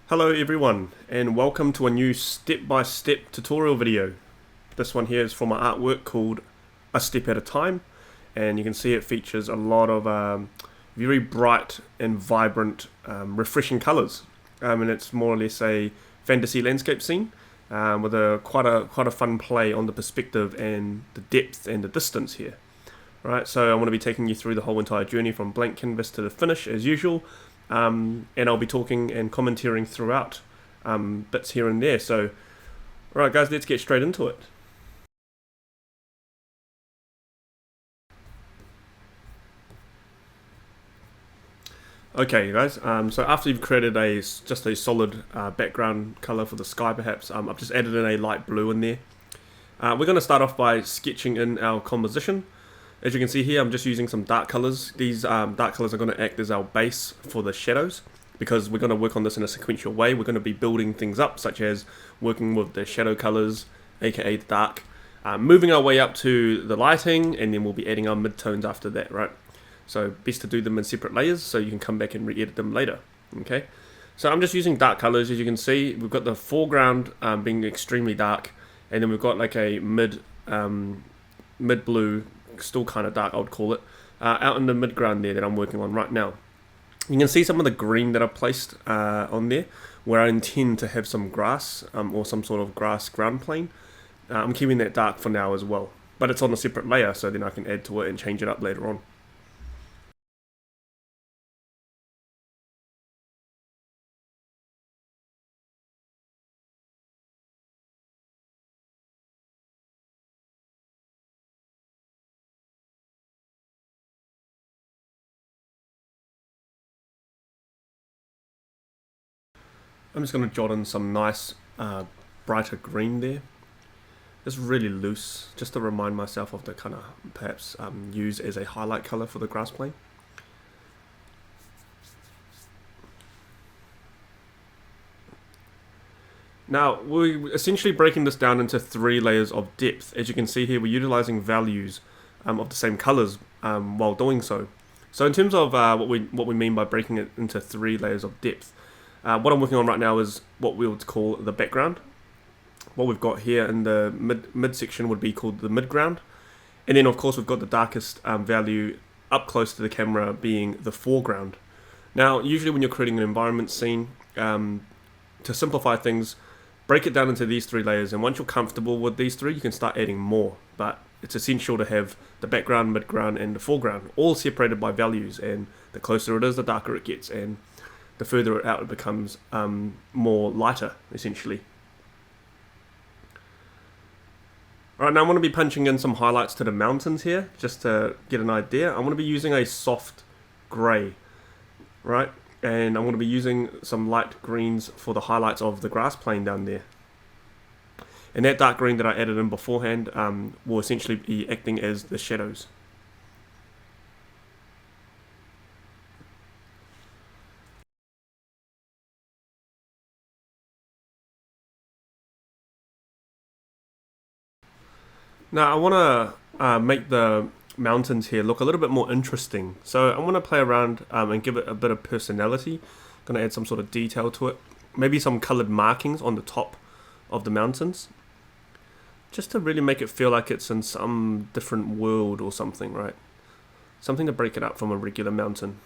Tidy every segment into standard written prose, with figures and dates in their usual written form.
Hello everyone, and welcome to a new step-by-step tutorial video. This one here is for my artwork called A Step at a Time, and you can see it features a lot of very bright and vibrant, refreshing colors. And it's more or less a fantasy landscape scene with quite a fun play on the perspective and the depth and the distance here. Right, so I'm going to be taking you through the whole entire journey from blank canvas to the finish as usual. And I'll be talking and commentating throughout bits here and there. So, alright guys, let's get straight into it. Okay guys, so after you've created just a solid background color for the sky perhaps, I've just added in a light blue in there. We're going to start off by sketching in our composition. As you can see here, I'm just using some dark colors. These dark colors are going to act as our base for the shadows, because we're going to work on this in a sequential way. We're going to be building things up, such as working with the shadow colors, aka the dark, moving our way up to the lighting, and then we'll be adding our midtones after that, right? So best to do them in separate layers so you can come back and re-edit them later. Okay, so I'm just using dark colors. As you can see, we've got the foreground being extremely dark, and then we've got like a mid blue, still kind of dark I would call it, out in the midground there that I'm working on right now. You can see some of the green that I've placed on there, where I intend to have some grass or some sort of grass ground plane. I'm keeping that dark for now as well, but it's on a separate layer, so then I can add to it and change it up later on. I'm just going to jot in some nice brighter green there. It's really loose, just to remind myself of the kind of perhaps use as a highlight color for the grass plane. Now, we're essentially breaking this down into 3 layers of depth. As you can see here, we're utilizing values of the same colors while doing so. So in terms of what we mean by breaking it into 3 layers of depth, what I'm working on right now is what we would call the background. What we've got here in the mid section would be called the midground. And then of course we've got the darkest value up close to the camera being the foreground. Now usually when you're creating an environment scene, to simplify things, break it down into these 3 layers, and once you're comfortable with these 3 you can start adding more. But it's essential to have the background, midground and the foreground all separated by values, and the closer it is the darker it gets, and the further out it becomes more lighter, essentially. Alright, now I'm going to be punching in some highlights to the mountains here, just to get an idea. I'm going to be using a soft grey, right? And I'm going to be using some light greens for the highlights of the grass plane down there. And that dark green that I added in beforehand will essentially be acting as the shadows. Now I want to make the mountains here look a little bit more interesting. So I'm going to play around and give it a bit of personality. Going to add some sort of detail to it. Maybe some colored markings on the top of the mountains, just to really make it feel like it's in some different world or something, right? Something to break it up from a regular mountain.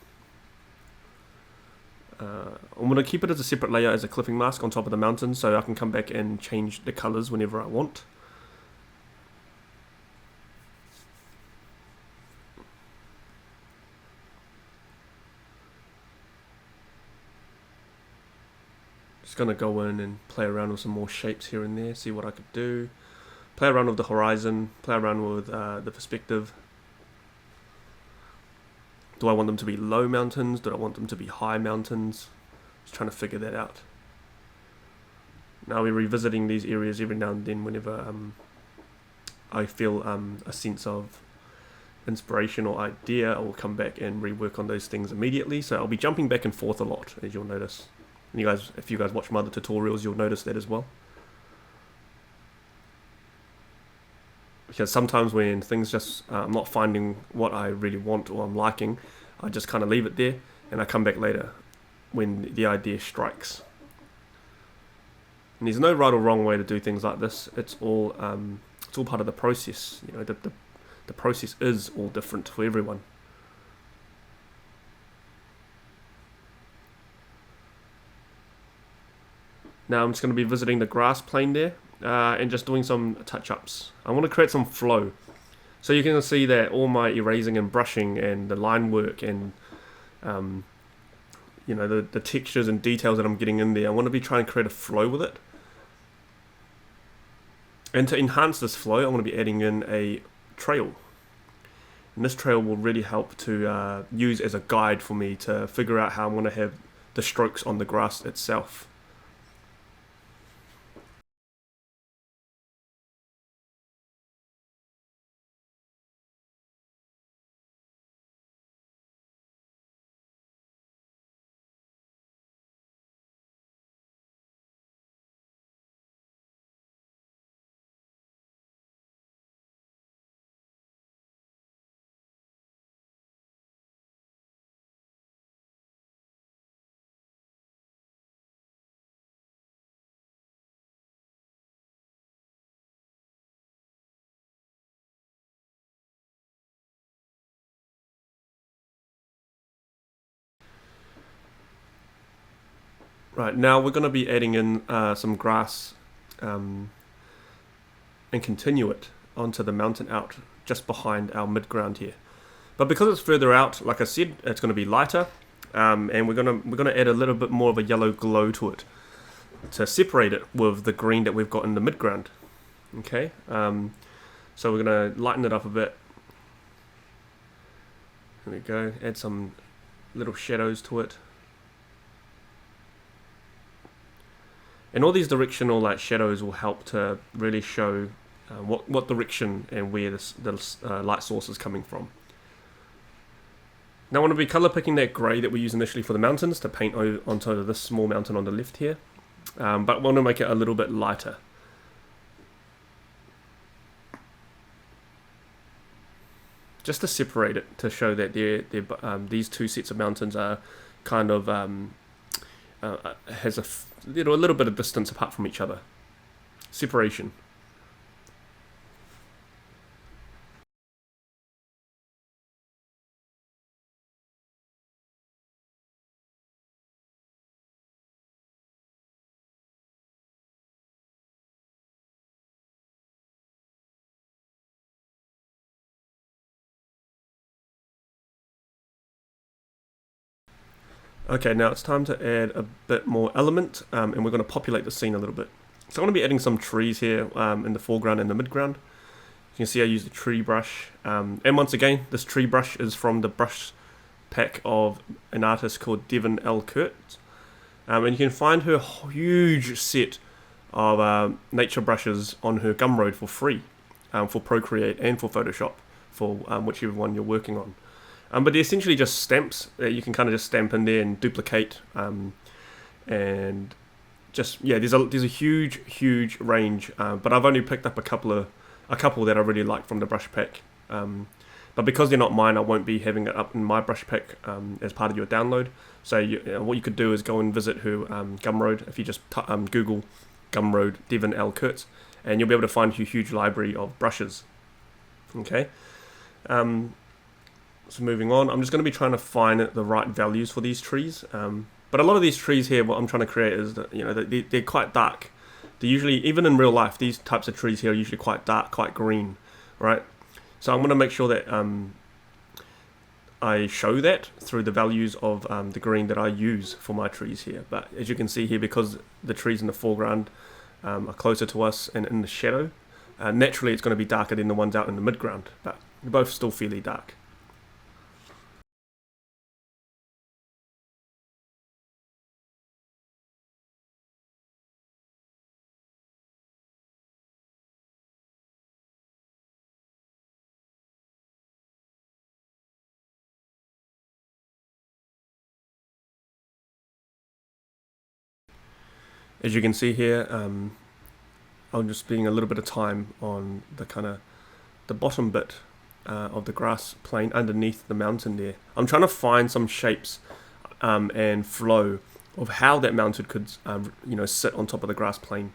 I'm going to keep it as a separate layer as a clipping mask on top of the mountain, so I can come back and change the colors whenever I want. Just going to go in and play around with some more shapes here and there, see what I could do. Play around with the horizon, play around with the perspective. Do I want them to be low mountains? Do I want them to be high mountains? Just trying to figure that out. Now we're revisiting these areas every now and then whenever I feel a sense of inspiration or idea. I will come back and rework on those things immediately. So I'll be jumping back and forth a lot, as you'll notice. And if you guys watch my other tutorials, you'll notice that as well. Because sometimes when things just, I'm not finding what I really want or I'm liking, I just kind of leave it there and I come back later when the idea strikes. And there's no right or wrong way to do things like this. It's all part of the process. You know, the process is all different for everyone. Now I'm just going to be visiting the grass plane there and just doing some touch-ups. I want to create some flow. So you can see that all my erasing and brushing and the line work and you know, the textures and details that I'm getting in there, I want to be trying to create a flow with it. And to enhance this flow, I want to be adding in a trail. And this trail will really help to use as a guide for me to figure out how I want to have the strokes on the grass itself. Right, now we're going to be adding in some grass and continue it onto the mountain out just behind our midground here. But because it's further out, like I said, it's going to be lighter, and we're gonna add a little bit more of a yellow glow to it to separate it with the green that we've got in the midground. Okay, so we're going to lighten it up a bit. There we go. Add some little shadows to it. And all these directional shadows will help to really show what direction and where the light source is coming from. Now I want to be color picking that grey that we use initially for the mountains to paint onto this small mountain on the left here. But I want to make it a little bit lighter. Just to separate it, to show that these two sets of mountains are kind of has a little bit of distance apart from each other. Separation. Okay, now it's time to add a bit more element, and we're going to populate the scene a little bit. So I'm going to be adding some trees here in the foreground and the midground. You can see I use the tree brush, and once again, this tree brush is from the brush pack of an artist called Devin L. Kurtz. And you can find her huge set of nature brushes on her Gumroad for free, for Procreate and for Photoshop, for whichever one you're working on. But they're essentially just stamps that you can kind of just stamp in there and duplicate, and just there's a huge range. But I've only picked up a couple that I really like from the brush pack. But because they're not mine, I won't be having it up in my brush pack as part of your download. So what you could do is go and visit her Gumroad. If you just Google Gumroad Devin L. Kurtz, and you'll be able to find a huge library of brushes. Okay. So moving on, I'm just going to be trying to find the right values for these trees. But a lot of these trees here, what I'm trying to create is that, they're quite dark. They're usually, even in real life, these types of trees here are usually quite dark, quite green, right? So I'm going to make sure that I show that through the values of the green that I use for my trees here. But as you can see here, because the trees in the foreground are closer to us and in the shadow, naturally it's going to be darker than the ones out in the midground, but they're both still fairly dark. As you can see here, I'm just spending a little bit of time on the bottom bit of the grass plane underneath the mountain there. I'm trying to find some shapes and flow of how that mountain could sit on top of the grass plane.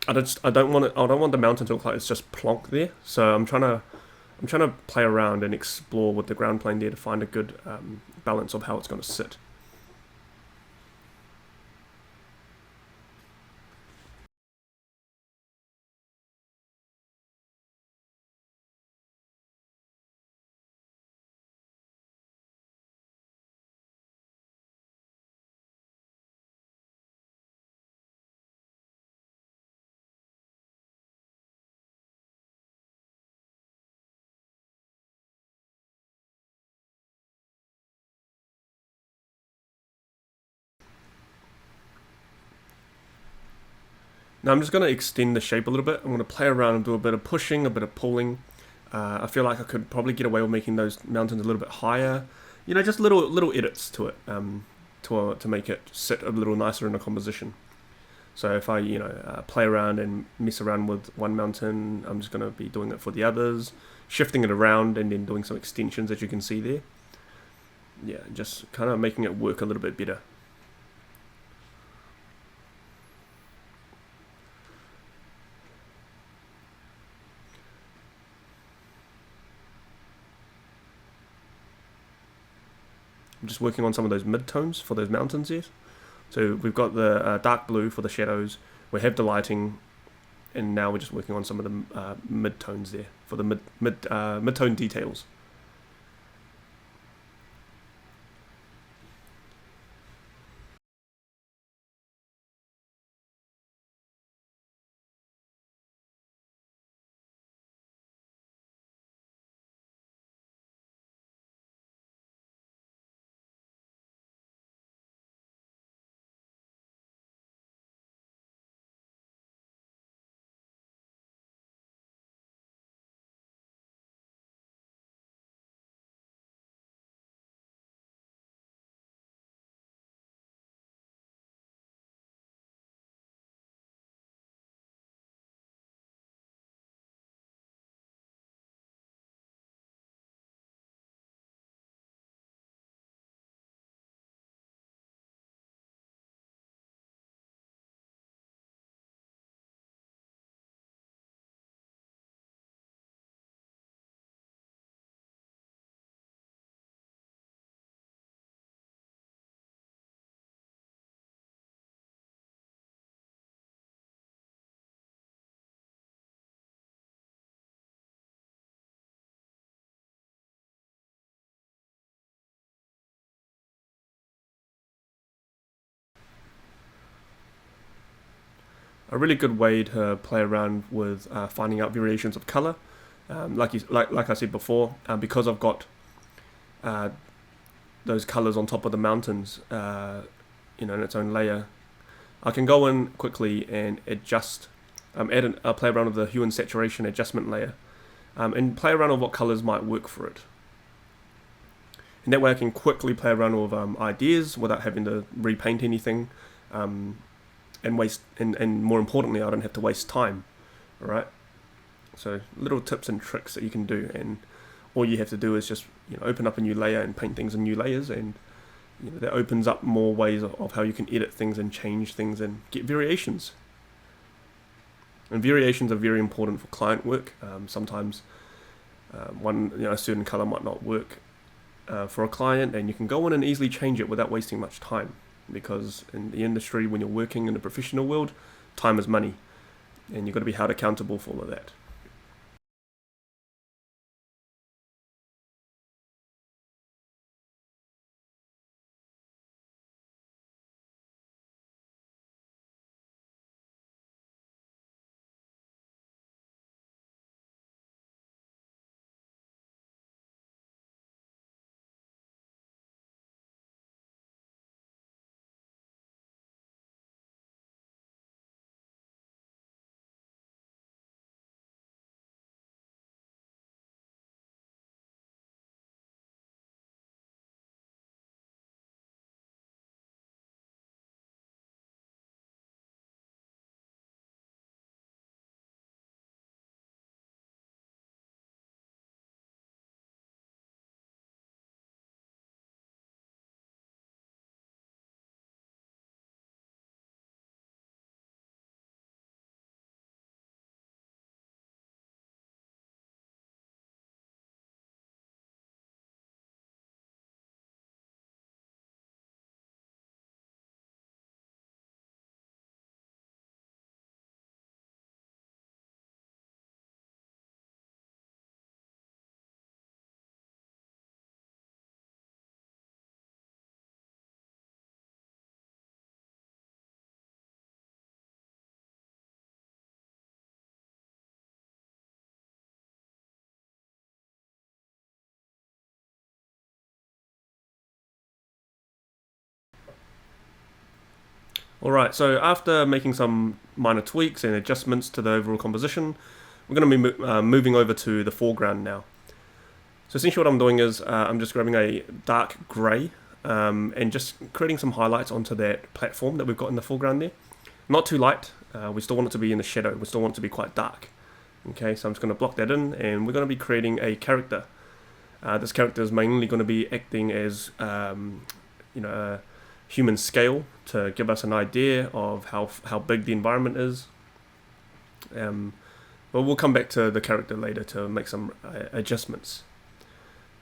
I don't want the mountain to look like it's just plonked there. So I'm trying to play around and explore with the ground plane there to find a good balance of how it's going to sit. Now I'm just going to extend the shape a little bit. I'm going to play around and do a bit of pushing, a bit of pulling. I feel like I could probably get away with making those mountains a little bit higher. Just little edits to it to make it sit a little nicer in a composition. So if I play around and mess around with one mountain, I'm just going to be doing it for the others, shifting it around and then doing some extensions as you can see there. Yeah, just kind of making it work a little bit better. I'm just working on some of those mid-tones for those mountains here. So we've got the dark blue for the shadows, we have the lighting, and now we're just working on some of the mid-tones there for the mid-tone details. A really good way to play around with finding out variations of color. Like I said before, because I've got those colors on top of the mountains, in its own layer, I can go in quickly and adjust, play around with the hue and saturation adjustment layer, and play around with what colors might work for it. And that way I can quickly play around with ideas without having to repaint anything, and waste, and more importantly, I don't have to waste time. All right. So little tips and tricks that you can do, and all you have to do is just open up a new layer and paint things in new layers, and that opens up more ways of how you can edit things and change things and get variations. And variations are very important for client work. Sometimes a certain color might not work for a client, and you can go in and easily change it without wasting much time. Because in the industry, when you're working in the professional world, time is money, and you've got to be held accountable for all of that. Alright, so after making some minor tweaks and adjustments to the overall composition, we're going to be moving over to the foreground now. So essentially what I'm doing is I'm just grabbing a dark grey and just creating some highlights onto that platform that we've got in the foreground there. Not too light, we still want it to be in the shadow, we still want it to be quite dark. Okay, so I'm just going to block that in, and we're going to be creating a character. This character is mainly going to be acting as a human scale to give us an idea of how big the environment is. But we'll come back to the character later to make some adjustments.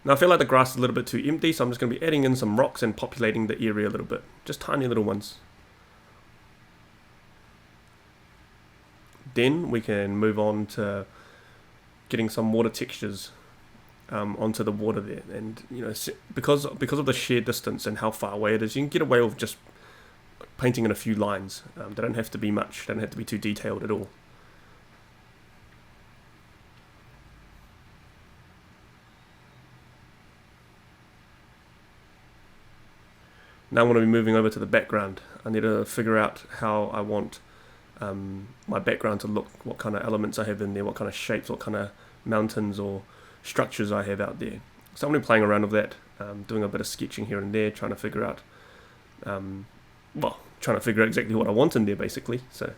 Now I feel like the grass is a little bit too empty, so I'm just going to be adding in some rocks and populating the area a little bit. Just tiny little ones. Then we can move on to getting some water textures onto the water there, and because of the sheer distance and how far away it is, you can get away with just painting in a few lines. They don't have to be much. They don't have to be too detailed at all. Now I want to be moving over to the background. I need to figure out how I want my background to look, what kind of elements I have in there, what kind of shapes, what kind of mountains or structures I have out there. So I'm going to be playing around with that, doing a bit of sketching here and there, trying to figure out, trying to figure out exactly what I want in there basically. So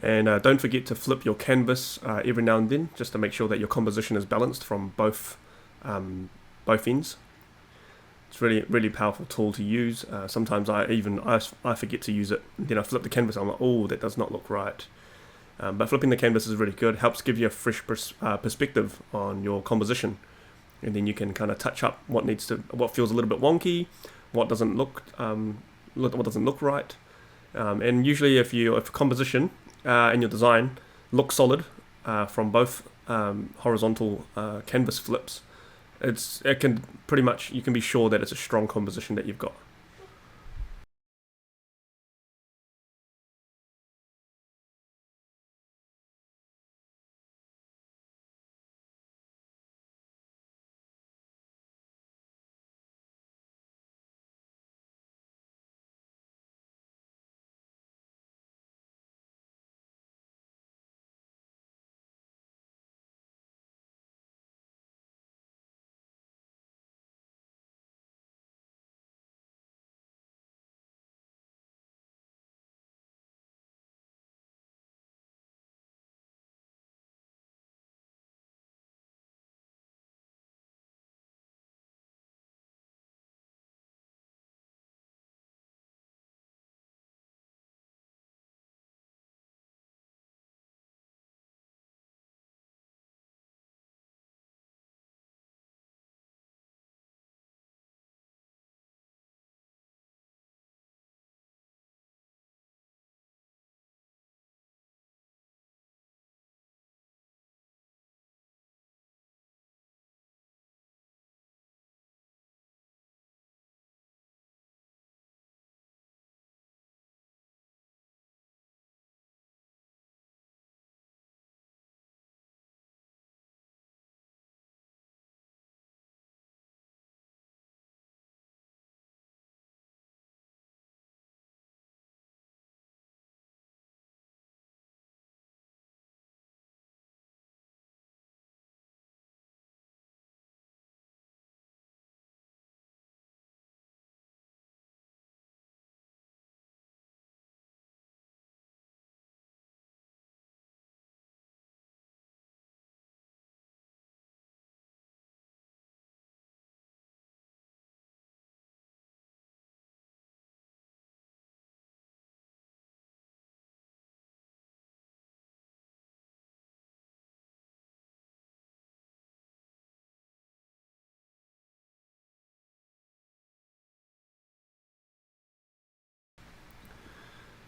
And don't forget to flip your canvas every now and then, just to make sure that your composition is balanced from both ends. It's really powerful tool to use. Sometimes I forget to use it. Then I flip the canvas. I'm like, oh, that does not look right. But flipping the canvas is really good. Helps give you a fresh perspective on your composition, and then you can kind of touch up what feels a little bit wonky, what doesn't look right. And usually, if a composition and your design look solid from both horizontal canvas flips, it can pretty much, you can be sure that it's a strong composition that you've got.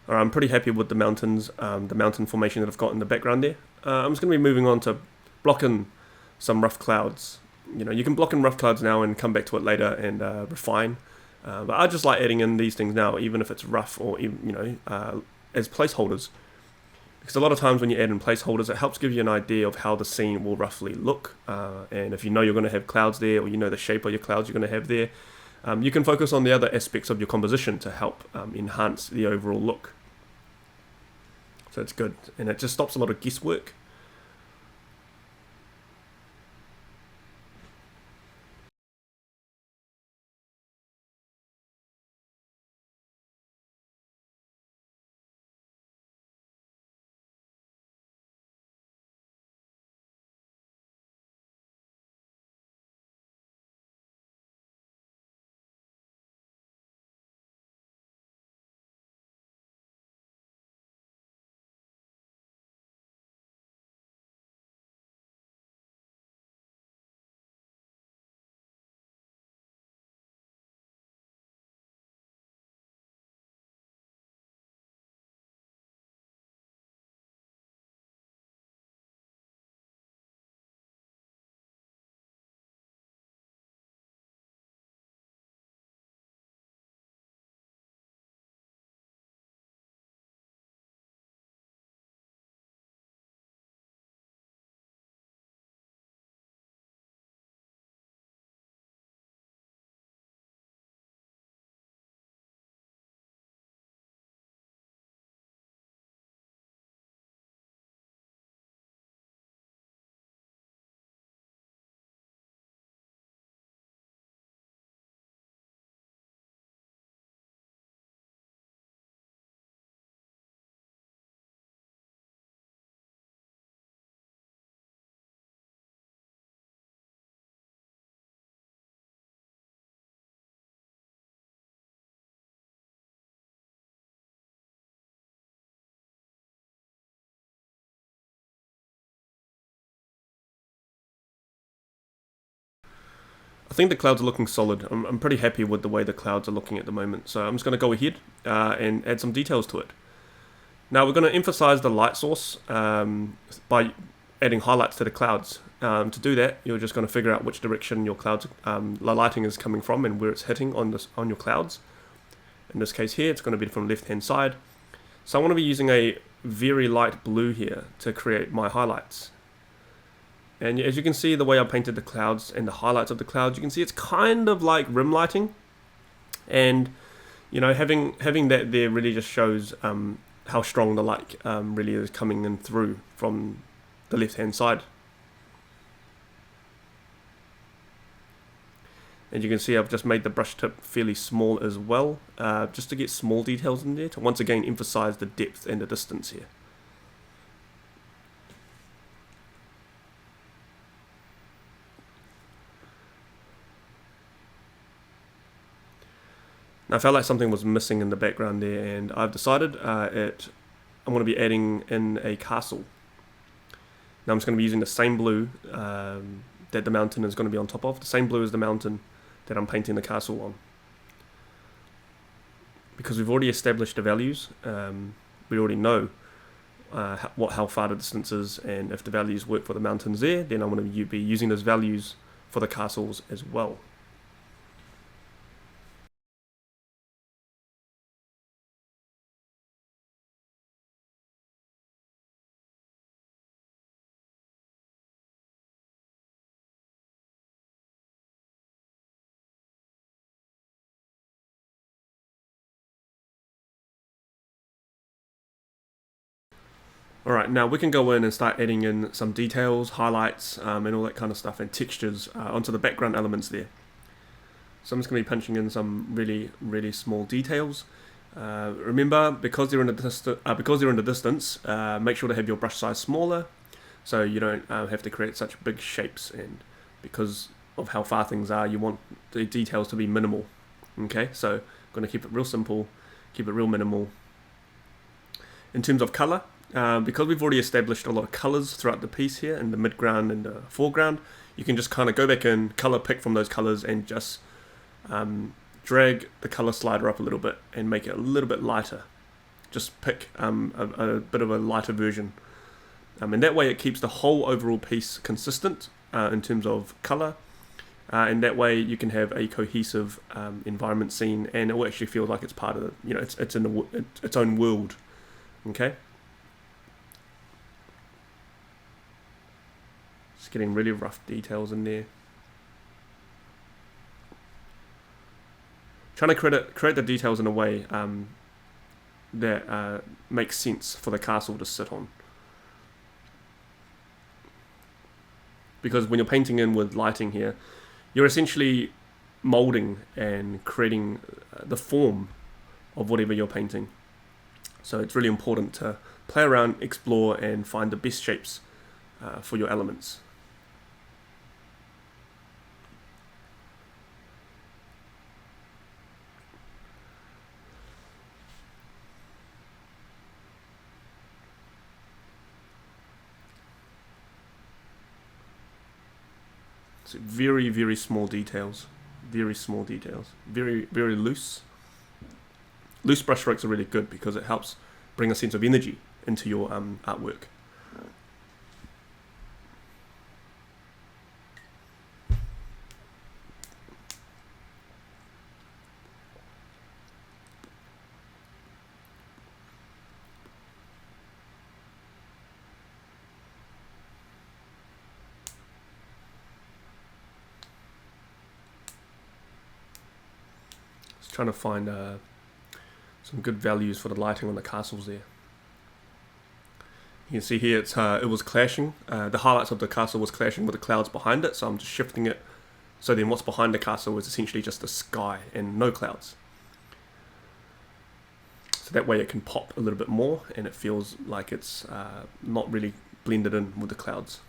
I'm pretty happy with the mountains, the mountain formation that I've got in the background there. I'm just going to be moving on to block in some rough clouds. You know, you can block in rough clouds now and come back to it later and refine. But I just like adding in these things now, even if it's rough or, as placeholders. Because a lot of times when you add in placeholders, it helps give you an idea of how the scene will roughly look. And if you know you're going to have clouds there, or you know the shape of your clouds you're going to have there, you can focus on the other aspects of your composition to help enhance the overall look. So it's good, and it just stops a lot of guesswork. I think the clouds are looking solid. I'm pretty happy with the way the clouds are looking at the moment. So I'm just going to go ahead and add some details to it. Now we're going to emphasize the light source by adding highlights to the clouds. To do that, you're just going to figure out which direction your clouds, the lighting is coming from and where it's hitting on your clouds. In this case here, it's going to be from left hand side. So I want to be using a very light blue here to create my highlights. And as you can see, the way I painted the clouds and the highlights of the clouds, you can see it's kind of like rim lighting. And, you know, having that there really just shows how strong the light really is coming in through from the left-hand side. And you can see I've just made the brush tip fairly small as well, just to get small details in there, to once again emphasize the depth and the distance here. Now I felt like something was missing in the background there, and I've decided I'm going to be adding in a castle. Now I'm just going to be using the same blue that the mountain is going to be on top of, the same blue as the mountain that I'm painting the castle on. Because we've already established the values, we already know how far the distance is, and if the values work for the mountains there, then I'm going to be using those values for the castles as well. Alright, now we can go in and start adding in some details, highlights, and all that kind of stuff, and textures onto the background elements there. So I'm just going to be punching in some really small details. Remember, because they're in the distance, make sure to have your brush size smaller, so you don't have to create such big shapes. And because of how far things are, you want the details to be minimal. Okay, so I'm going to keep it real simple, keep it real minimal. In terms of color, because we've already established a lot of colors throughout the piece here in the midground and the foreground, you can just kind of go back and color pick from those colors and just drag the color slider up a little bit and make it a little bit lighter. just pick a bit of a lighter version. And that way it keeps the whole overall piece consistent in terms of color. And that way you can have a cohesive environment scene, and it will actually feel like it's part of it's in its own world. Okay. Just getting really rough details in there. Trying to create the details in a way that makes sense for the castle to sit on. Because when you're painting in with lighting here, you're essentially molding and creating the form of whatever you're painting. So it's really important to play around, explore, and find the best shapes for your elements. So very, very small details. Very small details. Very, very loose. Loose brush strokes are really good because it helps bring a sense of energy into your artwork. Just trying to find some good values for the lighting on the castles there. You can see here it was clashing. The highlights of the castle was clashing with the clouds behind it, so I'm just shifting it. So then what's behind the castle is essentially just the sky and no clouds. So that way it can pop a little bit more and it feels like it's not really blended in with the clouds.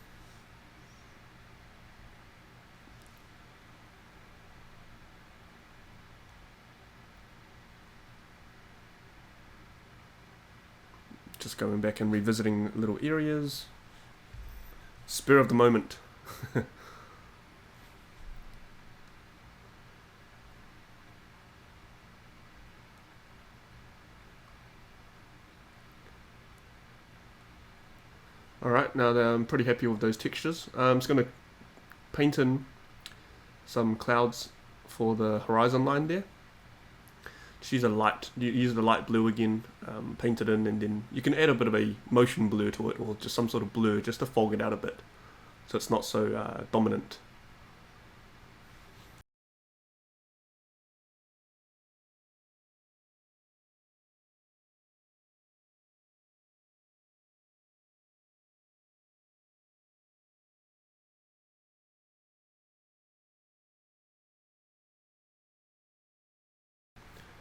Just going back and revisiting little areas. Spur of the moment. Alright, now that I'm pretty happy with those textures, I'm just going to paint in some clouds for the horizon line there. Just use the light blue again, paint it in, and then you can add a bit of a motion blur to it, or just some sort of blur, just to fog it out a bit, so it's not so dominant.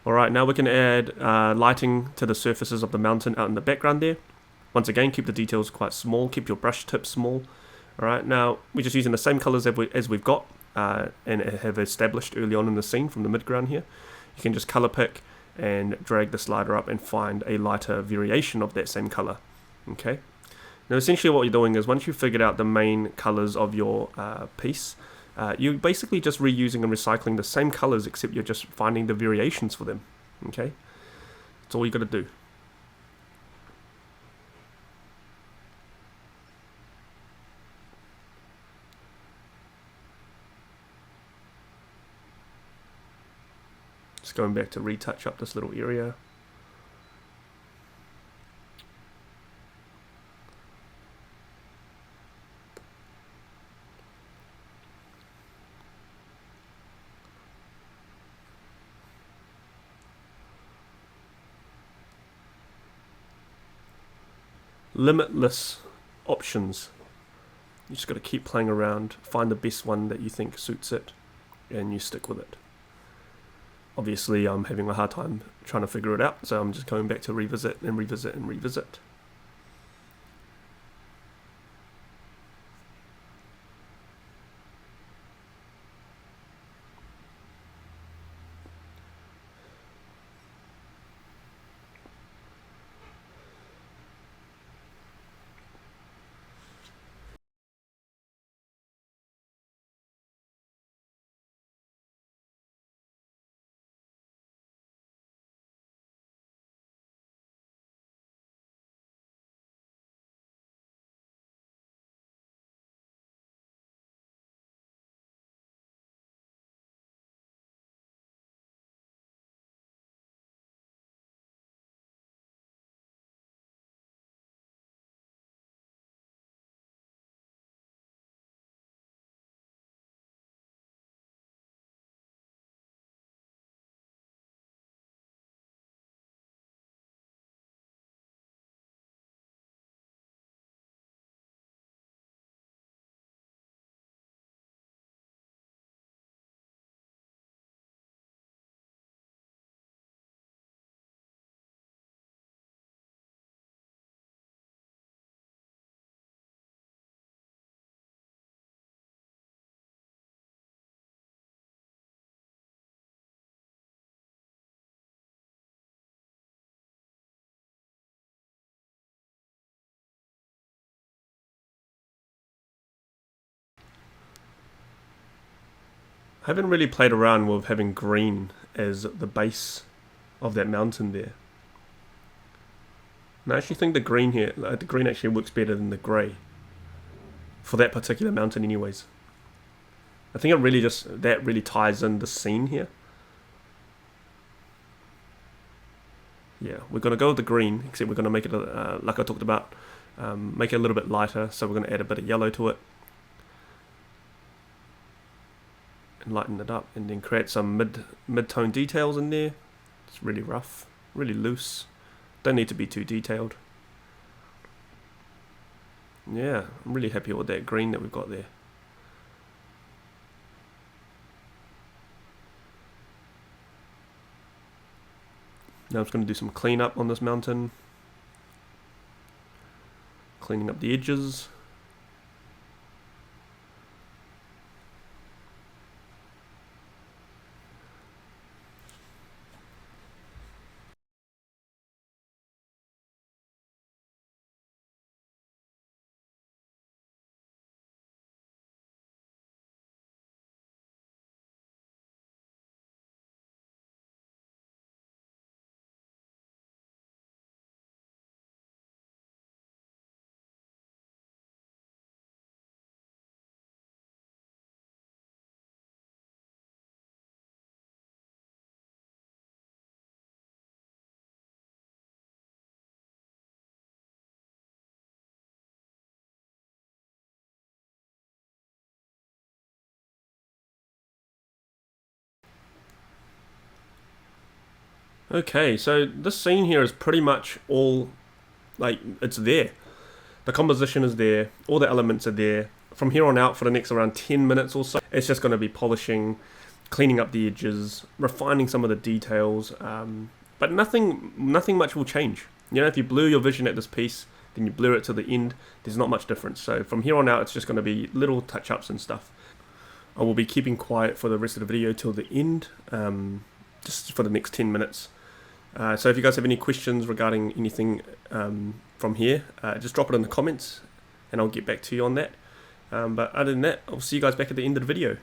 Alright, now we can add lighting to the surfaces of the mountain out in the background there. Once again, keep the details quite small, keep your brush tips small. Alright, now we're just using the same colours as we've got and have established early on in the scene from the midground here. You can just colour pick and drag the slider up and find a lighter variation of that same colour. Okay. Now essentially what you're doing is once you've figured out the main colours of your piece, you're basically just reusing and recycling the same colors, except you're just finding the variations for them. Okay, that's all you got to do. Just going back to retouch up this little area. Limitless options. You just got to keep playing around, find the best one that you think suits it, and you stick with it. Obviously, I'm having a hard time trying to figure it out, so I'm just going back to revisit and revisit and revisit. I haven't really played around with having green as the base of that mountain there. And I actually think the green here, the green actually works better than the grey. For that particular mountain anyways. I think that really ties in the scene here. Yeah, we're going to go with the green, except we're going to make it, like I talked about, make it a little bit lighter, so we're going to add a bit of yellow to it. And lighten it up, and then create some mid-tone details in there. It's really rough, really loose. Don't need to be too detailed. Yeah, I'm really happy with that green that we've got there. Now I'm just going to do some cleanup on this mountain. Cleaning up the edges. Okay, so this scene here is pretty much all, like, it's there. The composition is there, all the elements are there. From here on out, for the next around 10 minutes or so, it's just going to be polishing, cleaning up the edges, refining some of the details, but nothing much will change. You know, if you blur your vision at this piece, then you blur it to the end, there's not much difference. So from here on out, it's just going to be little touch-ups and stuff. I will be keeping quiet for the rest of the video till the end, just for the next 10 minutes. So if you guys have any questions regarding anything from here, just drop it in the comments and I'll get back to you on that. But other than that, I'll see you guys back at the end of the video.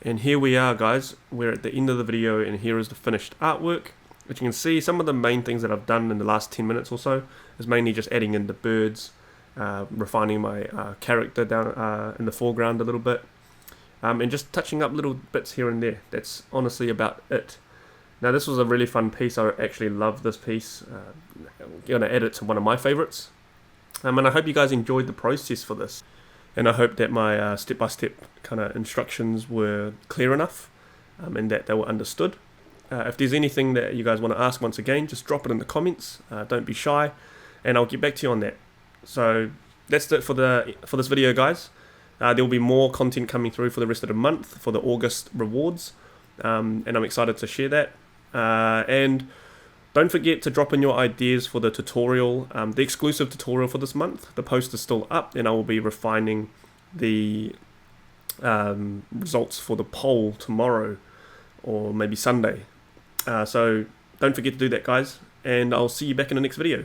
And here we are, guys. We're at the end of the video, and here is the finished artwork. As you can see, some of the main things that I've done in the last 10 minutes or so is mainly just adding in the birds, refining my character down in the foreground a little bit, and just touching up little bits here and there. That's honestly about it. Now, this was a really fun piece. I actually love this piece. I'm going to add it to one of my favorites. And I hope you guys enjoyed the process for this. And I hope that my step-by-step kind of instructions were clear enough, and that they were understood. If there's anything that you guys want to ask, once again, just drop it in the comments. Don't be shy, and I'll get back to you on that. So that's it for this video, guys. There will be more content coming through for the rest of the month for the August rewards, and I'm excited to share that. And don't forget to drop in your ideas for the tutorial, the exclusive tutorial for this month. The post is still up, and I will be refining the results for the poll tomorrow or maybe Sunday. So don't forget to do that, guys, and I'll see you back in the next video.